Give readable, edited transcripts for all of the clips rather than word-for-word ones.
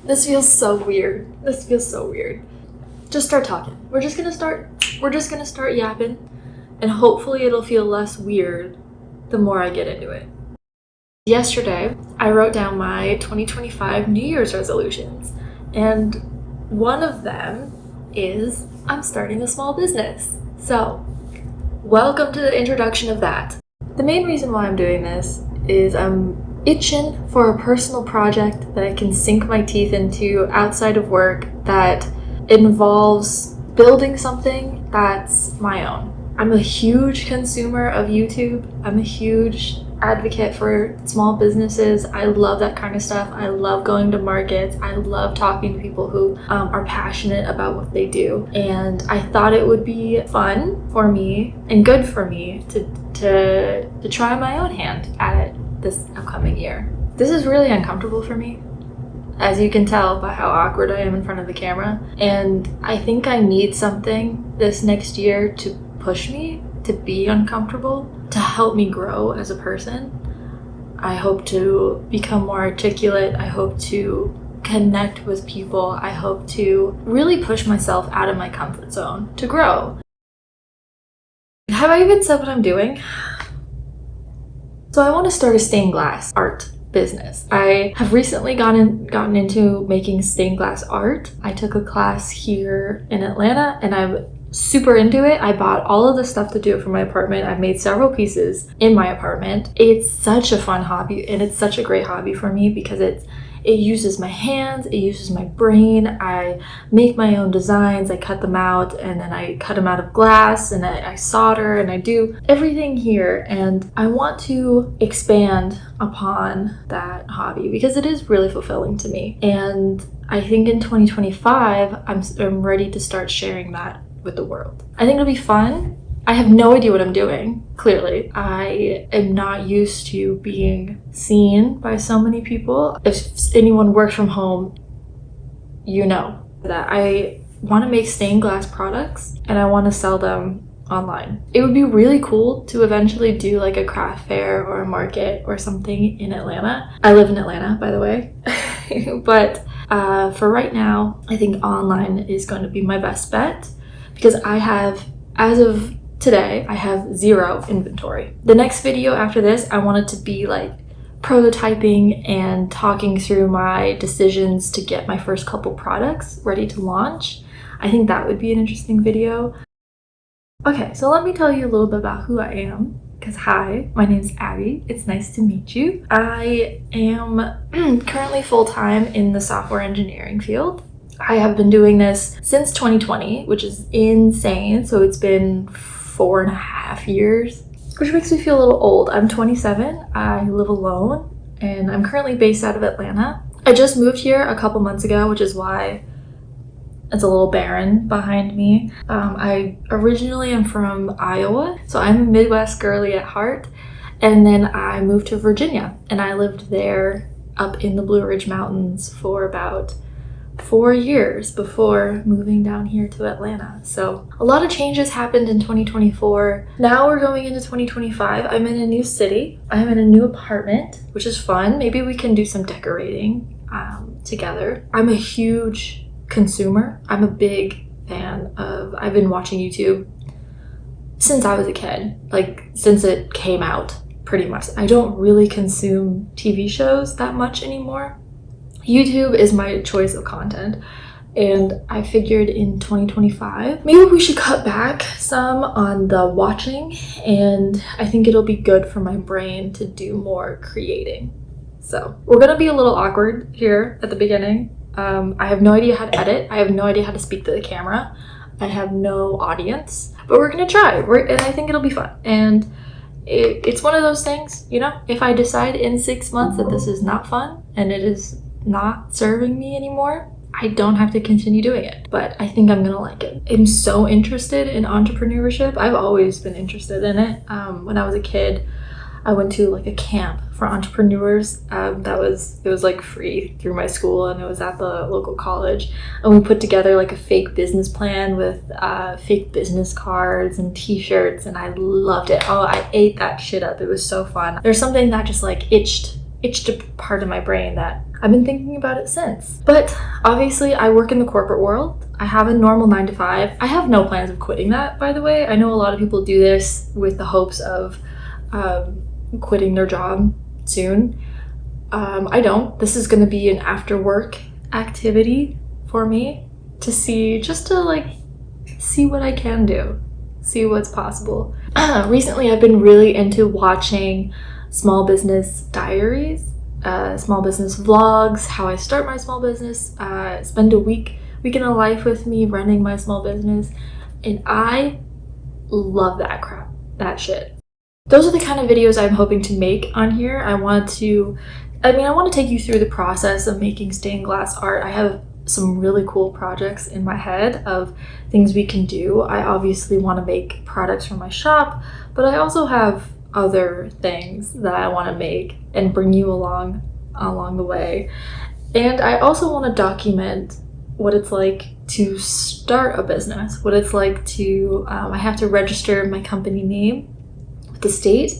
This feels so weird. This feels so weird. Just start talking. We're just gonna start yapping, and hopefully it'll feel less weird the more I get into it. Yesterday, I wrote down my 2025 New Year's resolutions, and one of them is I'm starting a small business. So, welcome to the introduction of that. The main reason why I'm doing this is I'm itching for a personal project that I can sink my teeth into outside of work that involves building something that's my own. I'm a huge consumer of YouTube. I'm a huge advocate for small businesses. I love that kind of stuff. I love going to markets. I love talking to people who are passionate about what they do. And I thought it would be fun for me and good for me to try my own hand at it this upcoming year. This is really uncomfortable for me, as you can tell by how awkward I am in front of the camera. And I think I need something this next year to push me to be uncomfortable, to help me grow as a person. I hope to become more articulate. I hope to connect with people. I hope to really push myself out of my comfort zone to grow. Have I even said what I'm doing? So I want to start a stained glass art business. I have recently gotten into making stained glass art. I took a class here in Atlanta and I'm super into it. I bought all of the stuff to do it for my apartment. I've made several pieces in my apartment. It's such a fun hobby, and it's such a great hobby for me because it uses my hands, it uses my brain. I make my own designs, I cut them out, and then I cut them out of glass, and I solder, and I do everything here. And I want to expand upon that hobby because it is really fulfilling to me. And I think in 2025, I'm ready to start sharing that with the world. I think it'll be fun. I have no idea what I'm doing, clearly. I am not used to being seen by so many people. If anyone works from home, you know that I want to make stained glass products and I want to sell them online. It would be really cool to eventually do like a craft fair or a market or something in Atlanta. I live in Atlanta, by the way. But for right now, I think online is going to be my best bet because as of today, I have zero inventory. The next video after this, I want it to be like prototyping and talking through my decisions to get my first couple products ready to launch. I think that would be an interesting video. Okay, so let me tell you a little bit about who I am. Because hi, my name's Abby. It's nice to meet you. I am currently full-time in the software engineering field. I have been doing this since 2020, which is insane. So it's been 4.5 years, which makes me feel a little old. I'm 27, I live alone, and I'm currently based out of Atlanta. I just moved here a couple months ago, which is why it's a little barren behind me. I originally am from Iowa, so I'm a Midwest girly at heart. And then I moved to Virginia, and I lived there up in the Blue Ridge Mountains for about 4 years before moving down here to Atlanta. So a lot of changes happened in 2024. Now we're going into 2025. I'm in a new city. I'm in a new apartment, which is fun. Maybe we can do some decorating together. I'm a huge consumer. I'm a big fan of, I've been watching YouTube since I was a kid, like since it came out pretty much. I don't really consume TV shows that much anymore. YouTube is my choice of content, and I figured in 2025 maybe we should cut back some on the watching, and I think it'll be good for my brain to do more creating. So we're gonna be a little awkward here at the beginning. I have no idea how to edit. I have no idea how to speak to the camera. I have no audience, but we're gonna try. And I think it'll be fun. And it's one of those things, you know, if I decide in 6 months that this is not fun and it is not serving me anymore, I don't have to continue doing it, but I think I'm gonna like it. I'm so interested in entrepreneurship. I've always been interested in it. When I was a kid, I went to like a camp for entrepreneurs. It was like free through my school, and it was at the local college. And we put together like a fake business plan with fake business cards and t-shirts, and I loved it. Oh, I ate that shit up. It was so fun. There's something that just like itched itched a part of my brain that I've been thinking about it since. But obviously I work in the corporate world. I have a normal 9 to 5. I have no plans of quitting that, by the way. I know a lot of people do this with the hopes of quitting their job soon. I don't. This is going to be an after work activity for me to see, just to like see what I can do, see what's possible. Recently I've been really into watching small business diaries, small business vlogs, how I start my small business, spend a week in a life with me running my small business, and I love that crap, that shit. Those are the kind of videos I'm hoping to make on here. I want to take you through the process of making stained glass art. I have some really cool projects in my head of things we can do. I obviously want to make products for my shop, but I also have other things that I want to make and bring you along the way. And I also want to document what it's like to start a business, what it's like to, I have to register my company name with the state,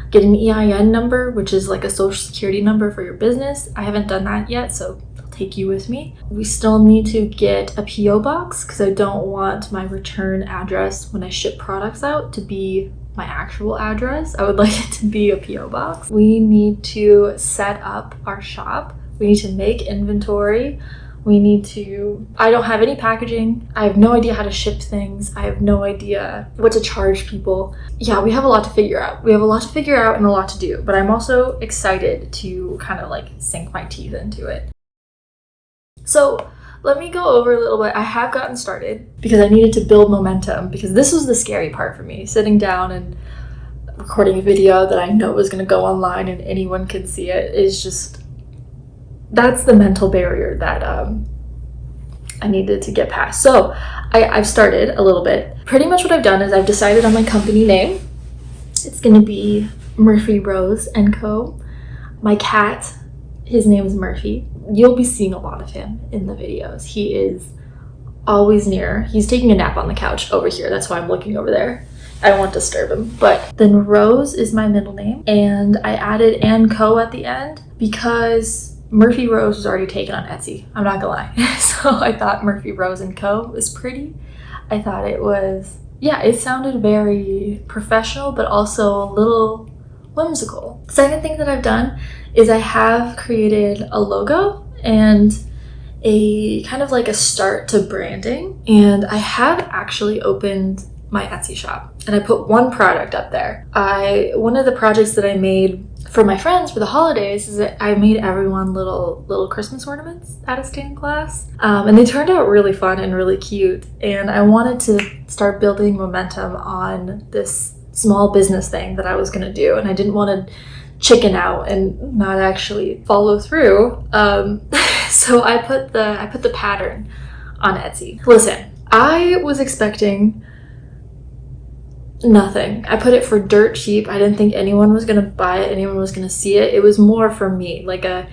get an EIN number, which is like a social security number for your business. I haven't done that yet, so I'll take you with me. We still need to get a PO box because I don't want my return address when I ship products out to be my actual address. I would like it to be a PO box. We need to set up our shop. We need to make inventory. I don't have any packaging. I have no idea how to ship things. I have no idea what to charge people. Yeah, we have a lot to figure out. We have a lot to figure out and a lot to do, but I'm also excited to kind of like sink my teeth into it. So let me go over a little bit. I have gotten started because I needed to build momentum, because this was the scary part for me, sitting down and recording a video that I know was going to go online and anyone could see it. Is just, that's the mental barrier that I needed to get past. So I've started a little bit. Pretty much what I've done is I've decided on my company name. It's going to be MurphyRose&Co. My cat, his name is Murphy. You'll be seeing a lot of him in the videos. He is always near. He's taking a nap on the couch over here. That's why I'm looking over there. I don't want to disturb him. But then Rose is my middle name, and I added &Co at the end because Murphy Rose was already taken on Etsy. I'm not gonna lie. So I thought MurphyRose&Co was pretty. I thought it was, yeah, it sounded very professional, but also a little whimsical. Second thing that I've done is I have created a logo and a kind of like a start to branding. And I have actually opened my Etsy shop and I put one product up there. One of the projects that I made for my friends for the holidays is that I made everyone little Christmas ornaments out of stained glass. And they turned out really fun and really cute. And I wanted to start building momentum on this small business thing that I was gonna do. And I didn't want to chicken out and not actually follow through. So I put the pattern on Etsy. Listen, I was expecting nothing. I put it for dirt cheap. I didn't think anyone was gonna buy it, anyone was gonna see it. It was more for me, like a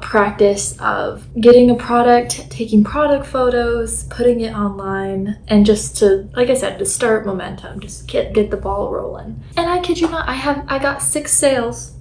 practice of getting a product, taking product photos, putting it online, and just to, like I said, to start momentum, just get the ball rolling. And I kid you not, I got 6 sales,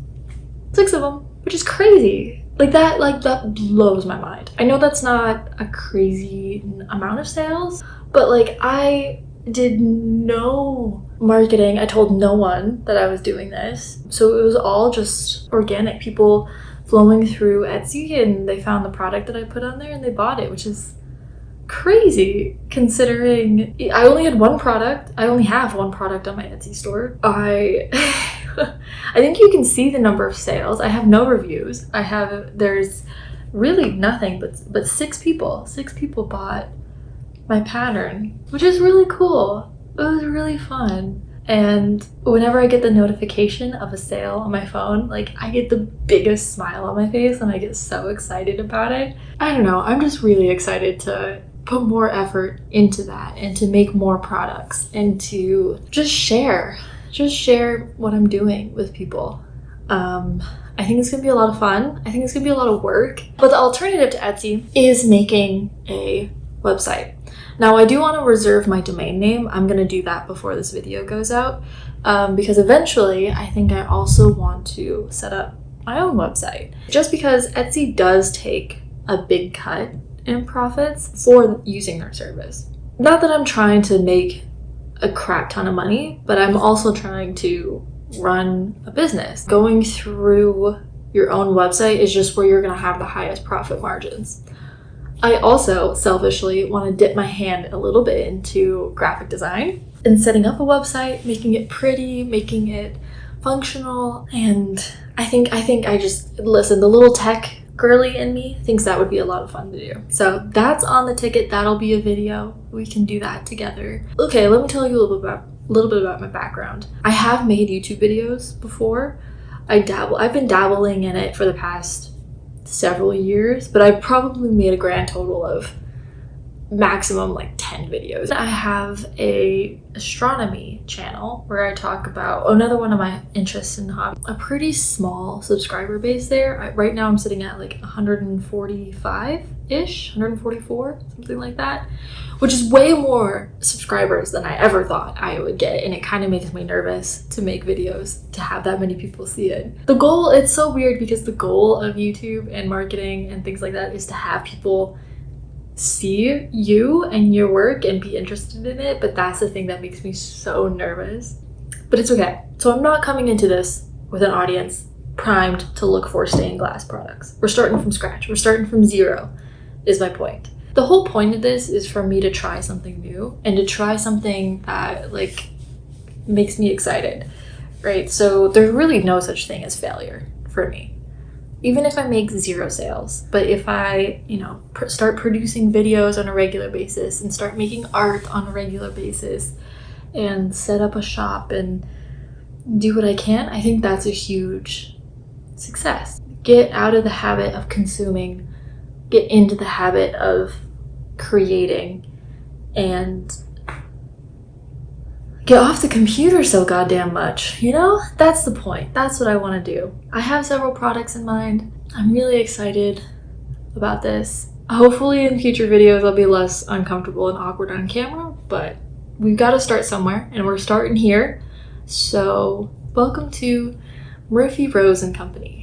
6 of them, which is crazy. That blows my mind. I know that's not a crazy amount of sales, but like I did no marketing. I told no one that I was doing this. So it was all just organic. People flowing through Etsy and they found the product that I put on there and they bought it, which is crazy considering I only had one product. I only have one product on my Etsy store. I think you can see the number of sales. I have no reviews. There's really nothing but 6 people. 6 people bought my pattern, which is really cool. It was really fun. And whenever I get the notification of a sale on my phone, like I get the biggest smile on my face and I get so excited about it. I don't know, I'm just really excited to put more effort into that and to make more products and to just share what I'm doing with people. I think it's gonna be a lot of fun. I think it's gonna be a lot of work. But the alternative to Etsy is making a website. Now I do want to reserve my domain name. I'm going to do that before this video goes out because eventually I think I also want to set up my own website. Just because Etsy does take a big cut in profits for using their service. Not that I'm trying to make a crap ton of money, but I'm also trying to run a business. Going through your own website is just where you're going to have the highest profit margins. I also selfishly want to dip my hand a little bit into graphic design and setting up a website, making it pretty, making it functional. And I think I just, listen, the little tech girly in me thinks that would be a lot of fun to do. So that's on the ticket. That'll be a video. We can do that together. Okay, let me tell you a little bit about my background. I have made YouTube videos before. I've been dabbling in it for the past several years, but I probably made a grand total of maximum like 10 videos. I have a astronomy channel where I talk about another one of my interests and hobbies. A pretty small subscriber base there. Right now I'm sitting at like 145-ish, 144, something like that, which is way more subscribers than I ever thought I would get, and it kind of makes me nervous to make videos, to have that many people see it. The goal, it's so weird because the goal of YouTube and marketing and things like that is to have people see you and your work and be interested in it, but that's the thing that makes me so nervous. But it's okay. So I'm not coming into this with an audience primed to look for stained glass products. We're starting from scratch. We're starting from zero, is my point. The whole point of this is for me to try something new and to try something that like makes me excited, right? So there's really no such thing as failure for me. Even if I make 0 sales, but if I, start producing videos on a regular basis and start making art on a regular basis and set up a shop and do what I can, I think that's a huge success. Get out of the habit of consuming, get into the habit of creating, and get off the computer so goddamn much, That's the point. That's what I want to do. I have several products in mind. I'm really excited about this. Hopefully in future videos I'll be less uncomfortable and awkward on camera, but we've got to start somewhere, and we're starting here. So welcome to Murphy, Rose & Company.